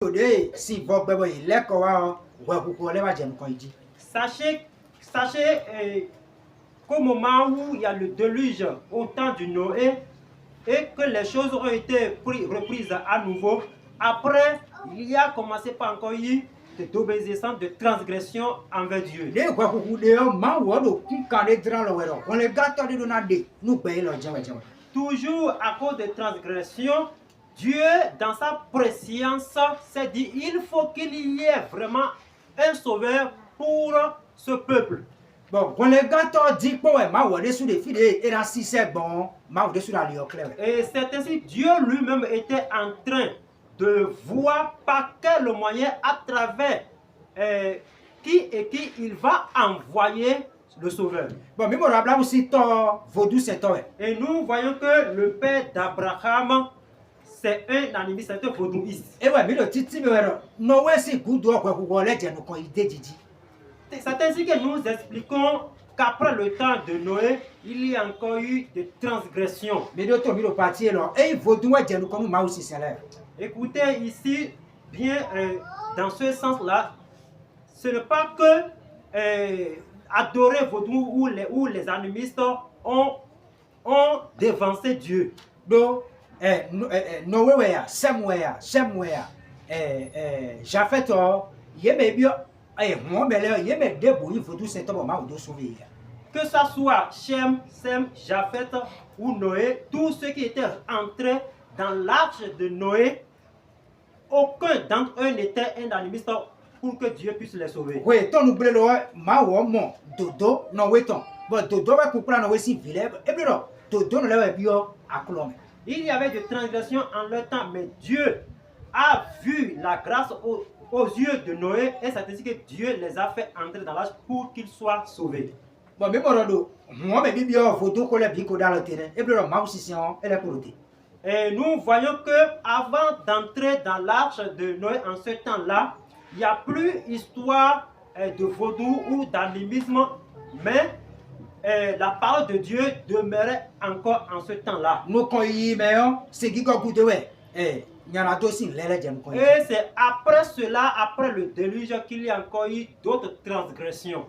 Qu'au moment où il y a le déluge au temps du Noé et que les choses ont été reprises à nouveau, après, il y a commencé par encore eu d'obéissance, de transgression envers Dieu. Toujours à cause des transgressions, Dieu, dans sa préscience, s'est dit il faut qu'il y ait vraiment un sauveur pour ce peuple. Bon, quand les gars dit Et c'est ainsi Dieu lui-même était en train de voir par quel moyen, à travers qui il va envoyer le sauveur. Bon, et nous voyons que le père d'Abraham, c'est un animiste, c'est un vaudouiste. Et ouais, mais le titre, c'est ainsi que nous expliquons qu'après le temps de Noé, il y a encore eu des transgressions. Écoutez ici, bien dans ce sens-là, ce n'est pas que adorer vaudou où les animistes ont dévancé Dieu. Donc, Noé, Japhet, que ça soit Shem, Sem, Japhet ou Noé, tous ceux qui étaient entrés dans l'arche de Noé, aucun d'entre eux n'était un animiste pour que Dieu puisse les sauver. Oui, ton oublié le il y avait des transgressions en leur temps, mais Dieu a vu la grâce aux yeux de Noé et c'est ainsi que Dieu les a fait entrer dans l'arche pour qu'ils soient sauvés. Et nous voyons que avant d'entrer dans l'arche de Noé en ce temps-là, il n'y a plus histoire de vaudou ou d'animisme, mais la parole de Dieu demeurait encore en ce temps-là. Et c'est après cela, après le déluge, qu'il y a encore eu d'autres transgressions.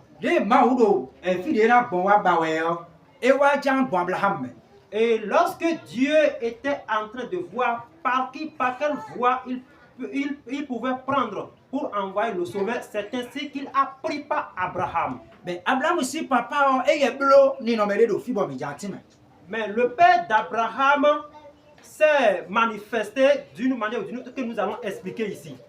Et lorsque Dieu était en train de voir par quelle voie il pouvait prendre pour envoyer le sauveur, c'est ainsi qu'il a pris par Abraham. Mais Abraham aussi, papa, mais le père d'Abraham s'est manifesté d'une manière ou d'une autre que nous allons expliquer ici.